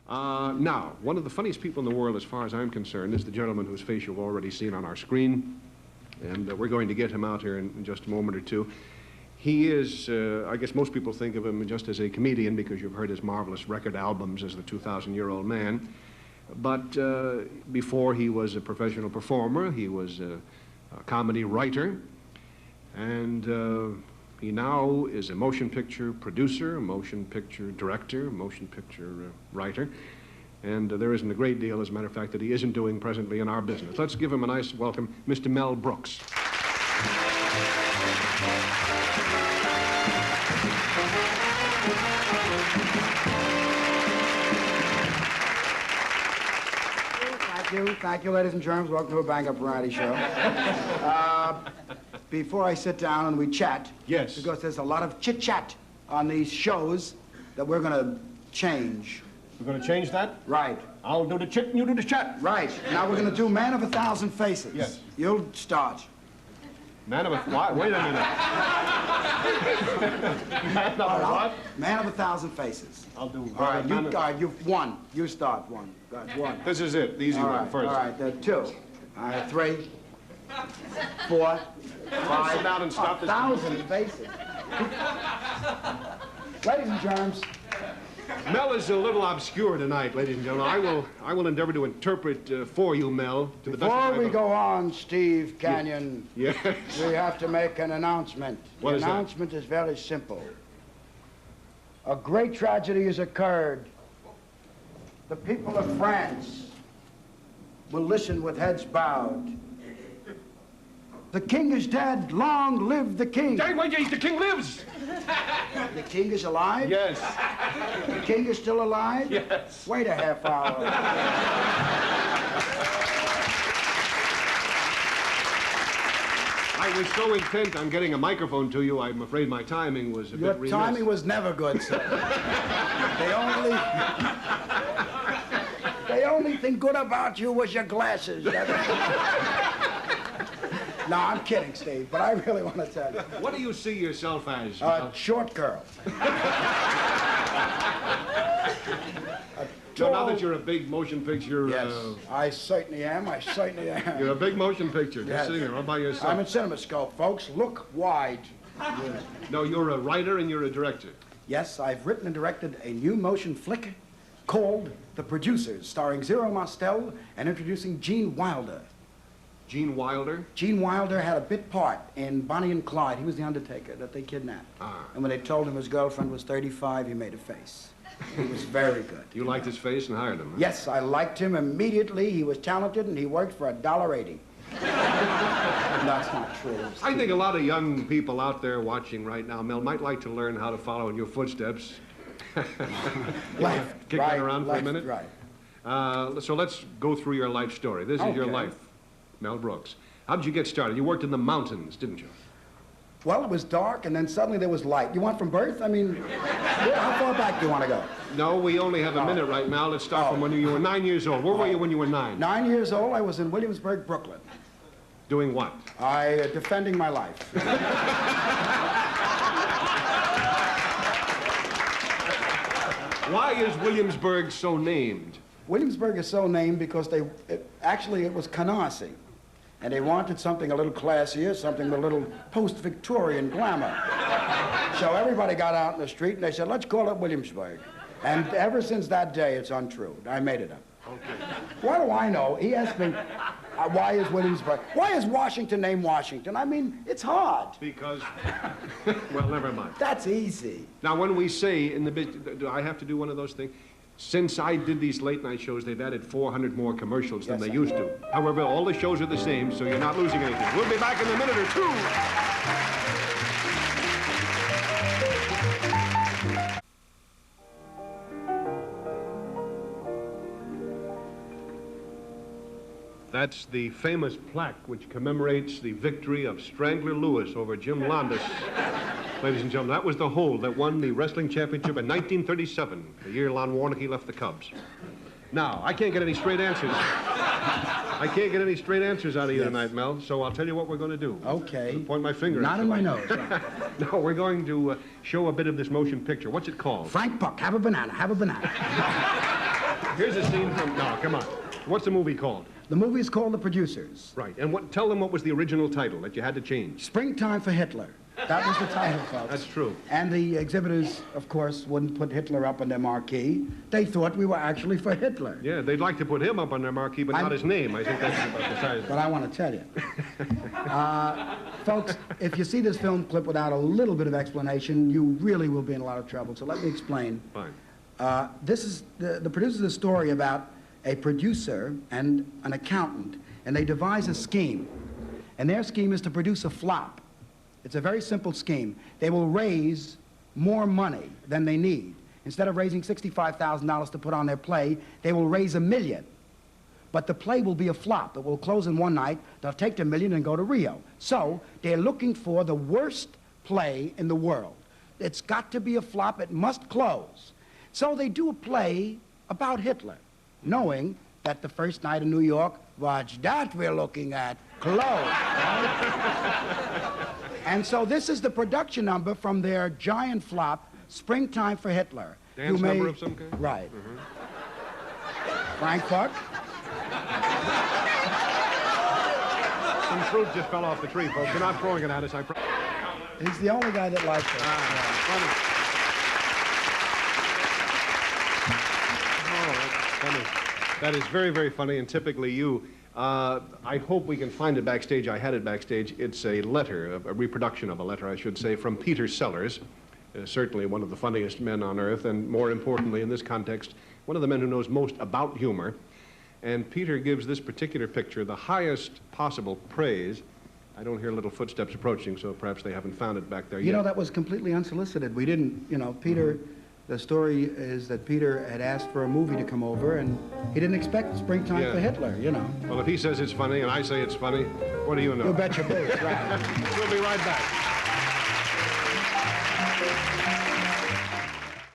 Now, one of the funniest people in the world, as far as I'm concerned, is the gentleman whose face you've already seen on our screen. And we're going to get him out here in just a moment or two. He is, I guess most people think of him just as a comedian because you've heard his marvelous record albums as the 2,000-year-old man. But before he was a professional performer, he was a comedy writer. And he now is a motion picture producer, a motion picture director, a motion picture writer. And there isn't a great deal, as a matter of fact, that he isn't doing presently in our business. Let's give him a nice welcome, Mr. Mel Brooks. Thank you, ladies and germs. Welcome to a bang-up variety show. Before I sit down and we chat, yes, because there's a lot of chit-chat on these shows that we're going to change. We're going to change that? Right. I'll do the chit and you do the chat. Right. Now we're going to do Man of a Thousand Faces. Yes. You'll start. Man of a... Wait a minute. Man of a what? Man of a Thousand Faces. I'll do... All right, you've one. You start one. One. This is it. The easy one first. All right, two. All right, 3, 4, 5. Sit down and stop this. 1,000 faces. Ladies and germs. Mel is a little obscure tonight, ladies and gentlemen. I will endeavor to interpret for you, Mel, to the best of my ability. Before we go on, Steve Canyon, yes, we have to make an announcement. What is the announcement is very simple. A great tragedy has occurred. The people of France will listen with heads bowed. The king is dead. Long live the king. The king lives. The king is alive? Yes. The king is still alive? Yes. Wait a half hour. I was so intent on getting a microphone to you, I'm afraid my timing was a bit remiss. Your timing was never good, sir. The only thing good about you was your glasses. No, I'm kidding, Steve, but I really want to tell you. What do you see yourself as? A short girl. So now that you're a big motion picture... Yes, I certainly am. I certainly am. You're a big motion picture. Just sitting there all by yourself. I'm in CinemaScope, folks. Look wide. No, you're a writer and you're a director. Yes, I've written and directed a new motion flick called The Producers, starring Zero Mostel and introducing Gene Wilder. Gene Wilder? Gene Wilder had a bit part in Bonnie and Clyde. He was the undertaker that they kidnapped. And when they told him his girlfriend was 35, he made a face. He was very good. You liked his face and hired him, huh? Yes, I liked him immediately. He was talented, and he worked for $1.80. That's not true. I think a lot of young people out there watching right now, Mel, might like to learn how to follow in your footsteps. Left, Kick right, that around left, for a minute? Right. So let's go through your life story. This is your life, Mel Brooks. How did you get started? You worked in the mountains, didn't you? Well, it was dark, and then suddenly there was light. You want from birth? I mean, how far back do you want to go? No, we only have a minute right now. Let's start from when you were 9 years old. Where were you when you were 9? 9 years old, I was in Williamsburg, Brooklyn. Doing what? Defending my life. Why is Williamsburg so named? Williamsburg is so named because it was Canarsie. And they wanted something a little classier, something with a little post-Victorian glamour. So everybody got out in the street and they said, let's call it Williamsburg. And ever since that day, it's untrue. I made it up. Okay. What do I know? He asked me, why is Williamsburg? Why is Washington named Washington? I mean, it's hard. Because, well, never mind. That's easy. Now, when we say in the bit, do I have to do one of those things? Since I did these late night shows, they've added 400 more commercials than they used to. However, all the shows are the same, so you're not losing anything. We'll be back in a minute or two. That's the famous plaque which commemorates the victory of Strangler Lewis over Jim Londos. Ladies and gentlemen, that was the hold that won the wrestling championship in 1937, the year Lon Warnke left the Cubs. Now, I can't get any straight answers. I can't get any straight answers out of you tonight, Mel, so I'll tell you what we're going to do. Okay. I'll point my finger Not at in you. my nose. No, we're going to show a bit of this motion picture. What's it called? Frank Buck, have a banana, have a banana. Here's a scene from... No, come on. What's the movie called? The movie is called The Producers. Right. And tell them what was the original title that you had to change. Springtime for Hitler. That was the title, folks. That's true. And the exhibitors, of course, wouldn't put Hitler up on their marquee. They thought we were actually for Hitler. Yeah, they'd like to put him up on their marquee, but not his name. I think that's about the size. But I want to tell you. Folks, if you see this film clip without a little bit of explanation, you really will be in a lot of trouble. So let me explain. Fine. This is the producer of the story about a producer and an accountant, and they devise a scheme. And their scheme is to produce a flop. It's a very simple scheme. They will raise more money than they need. Instead of raising $65,000 to put on their play, they will raise $1 million. But the play will be a flop. It will close in one night. They'll take the $1 million and go to Rio. So they're looking for the worst play in the world. It's got to be a flop. It must close. So they do a play about Hitler, knowing that the first night in New York, watch that we're looking at, closed. And so this is the production number from their giant flop, Springtime for Hitler. Dance number of some kind? Right. Frank Buck. Some fruit just fell off the tree, folks. You're not throwing it at us, I promise. He's the only guy that likes it. Funny. Oh, that's funny. That is very, very funny, and typically you. I hope we can find it backstage. I had it backstage. It's a letter, a reproduction of a letter, I should say, from Peter Sellers, certainly one of the funniest men on earth, and more importantly in this context, one of the men who knows most about humor. And Peter gives this particular picture the highest possible praise. I don't hear little footsteps approaching, so perhaps they haven't found it back there yet. You know, that was completely unsolicited. We didn't, you know, Peter... The story is that Peter had asked for a movie to come over, and he didn't expect Springtime for Hitler, you know. Well, if he says it's funny and I say it's funny, what do you know? You bet your boots, right. We'll be right back.